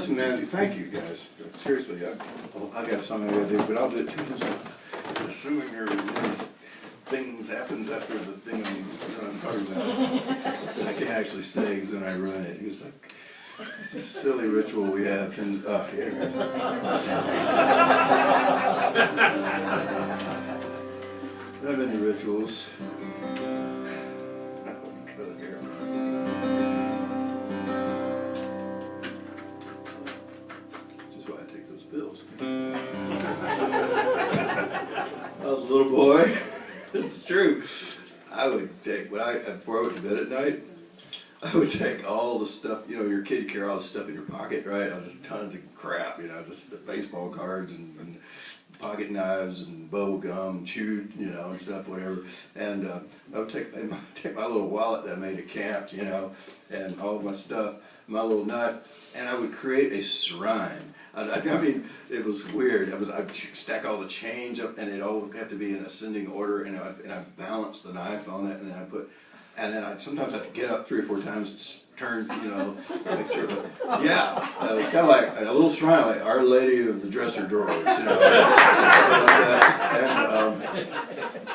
listen, man, thank you guys. Seriously, I got a song I gotta do, but I'll do it 2 times. Assuming there are these things happens after the thing I'm talking about that I can't actually say because then I ruin it. It's like it's a silly ritual we have, and here we go. I have many rituals. I was a little boy. It's true. I would take before I went to bed at night. I would take all the stuff. You know, your kid, you carry all the stuff in your pocket, right? Just tons of crap. You know, just the baseball cards and pocket knives and bubble gum, chewed, you know, and stuff, whatever. And I would take my little wallet that I made at camp, you know, and all of my stuff, my little knife, and I would create a shrine. I mean, it was weird. I'd stack all the change up, and it all had to be in ascending order, and I balanced the knife on it, and then I'd sometimes have to get up 3 or 4 times, turn, you know, make sure. It was kind of like a little shrine, like Our Lady of the Dresser Drawers, you know, something like that. And,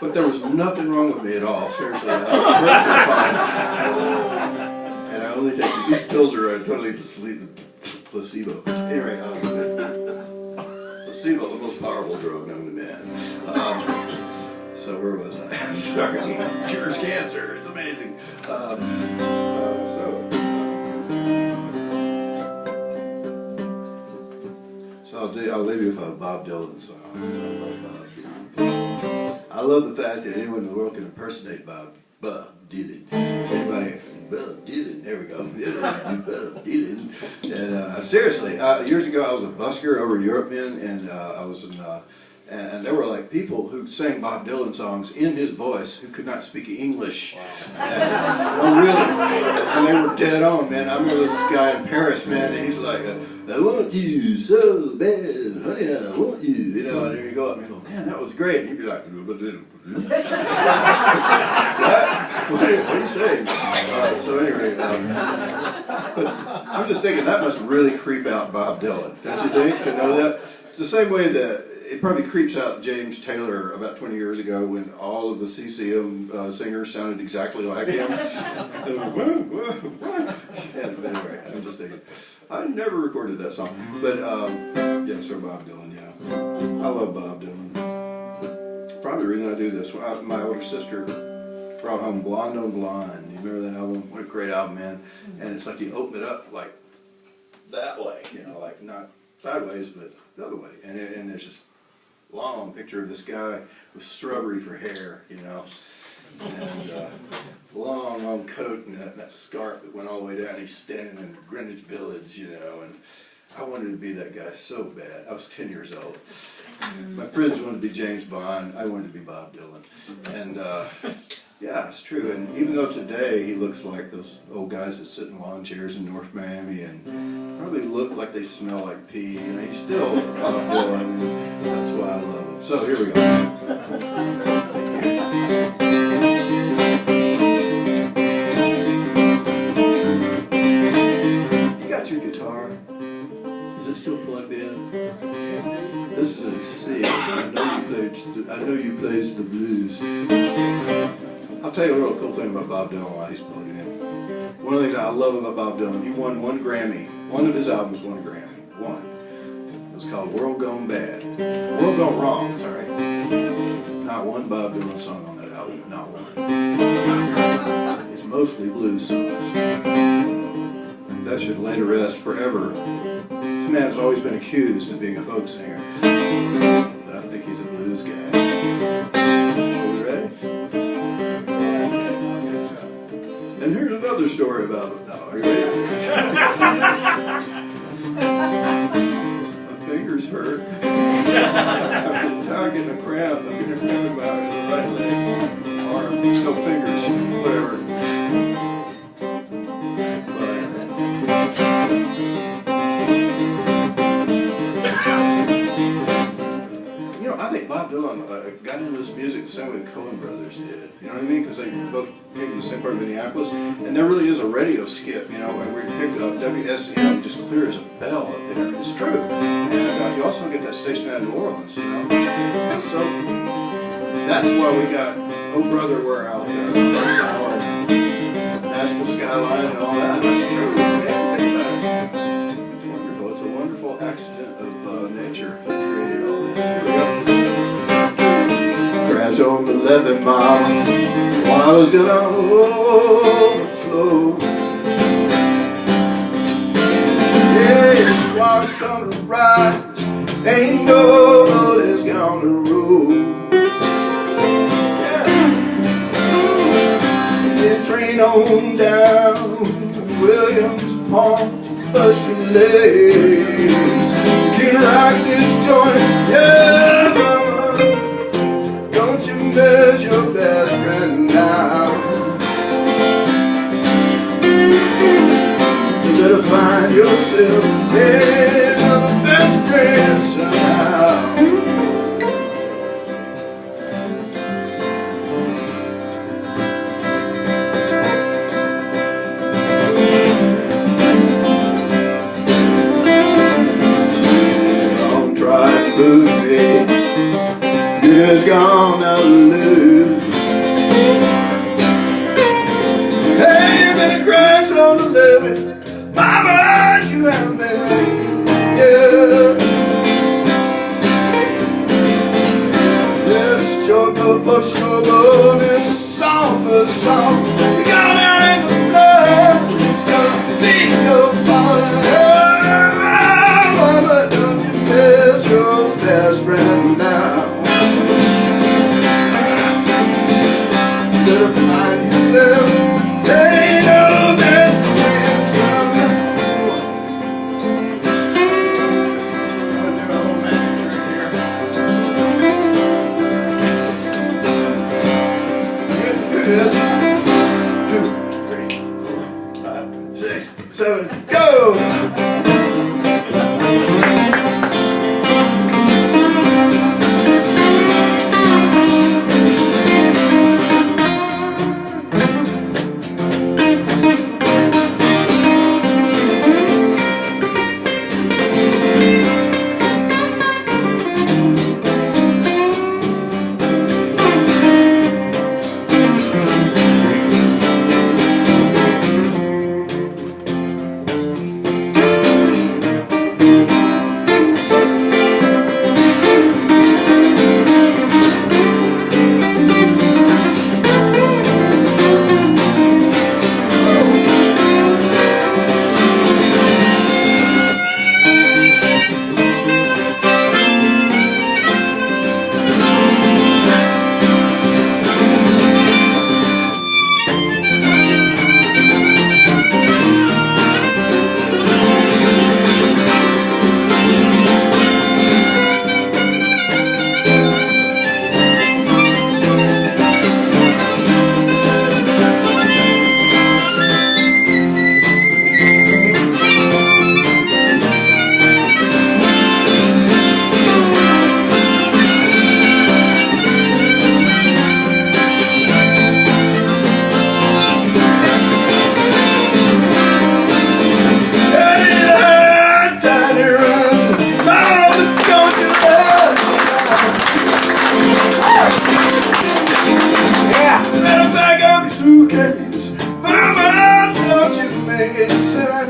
but there was nothing wrong with me at all. Seriously, I was perfectly fine. And I only take these pills are totally placebo. Anyway, placebo, the most powerful drug known to man. So where was I? I'm sorry. Cures cancer. It's amazing. So I'll leave you with a Bob Dylan song. I love Bob Dylan. I love the fact that anyone in the world can impersonate Bob Dylan. Anybody? Bob Dylan. There we go. Bob Dylan. And seriously, years ago I was a busker over in Europe, and I was in. And there were like people who sang Bob Dylan songs in his voice who could not speak English. Wow. And, really. And they were dead on, man. I remember this guy in Paris, man, and he's like, I want you so bad, honey, I want you. You know, and there you go up and you go, man, that was great. And he'd be like, what are you saying? So anyway, but I'm just thinking that must really creep out Bob Dylan, don't you think, to know that? It's the same way that it probably creeps out James Taylor about 20 years ago when all of the CCM singers sounded exactly like him. And anyway, I'm just thinking, I never recorded that song. But yeah, so Bob Dylan, yeah. I love Bob Dylan. Probably the reason I do this, my older sister brought home Blonde on Blonde. You remember that album? What a great album, man. And it's like you open it up like that way, you know, like not sideways, but the other way. And there's this long picture of this guy with strawberry for hair, you know, and long coat and that scarf that went all the way down. He's standing in Greenwich Village, you know, and I wanted to be that guy so bad. I was 10 years old. My friends wanted to be James Bond. I wanted to be Bob Dylan. And yeah, it's true. And even though today he looks like those old guys that sit in lawn chairs in North Miami and probably look like they smell like pee, you know, he's still Bob Dylan, and that's why I love him. So here we go. You got your guitar? Is it still plugged in? This is a C. I know you plays the blues. I'll tell you a real cool thing about Bob Dylan while he's plugging in. One of the things I love about Bob Dylan, he won 1 Grammy. One of his albums won a Grammy. One. It was called World Gone Bad. World Gone Wrong, sorry. Not one Bob Dylan song on that album. Not one. It's mostly blues songs. That should lay to rest forever. This man has always been accused of being a folk singer. But I think he's a blues guy. Are we ready? And here's another story about it. No, are you ready? My fingers hurt. I'm getting a cramp. I'm getting a cramp in my right leg, arm, no fingers, whatever. You know, I think Bob Dylan got into this music the same way the Coen Brothers brothers did. You know what I mean? Because they both came from the same part of Minneapolis, and there really is a radio skip. You know, and we picked up WSM just clear as a bell up there. It's true. And you also get that station out of New Orleans. You know, so that's why we got Oh Brother We're Out There, Nashville Skyline, and all that. That's true. Man, think about it. It's wonderful. It's a wonderful accident of nature that created all this. Here we go. Crash on the 11 mile. Water's gonna overflow. Yeah, the swans gonna rise. Ain't nobody's gonna rule. Yeah, train on down Williams Pond, Bushman's Lanes. Can rock this joint, yeah, mama. Don't you miss your best friend now. You better find yourself, yeah, a best friend somehow. Is gonna lose. Hey, you better crash on the levee, mama, you haven't been, yeah. There's struggle for struggle, and it's song for song. You got it in the blood, it's gonna be your fault. Mama, don't you miss your best friend now. Better find yourself, ain't no best friend somehow. I'm doing a little magic trick here. Do this. 2, 3, 4, 5, 6, 7, go! Mama, don't you make it sad.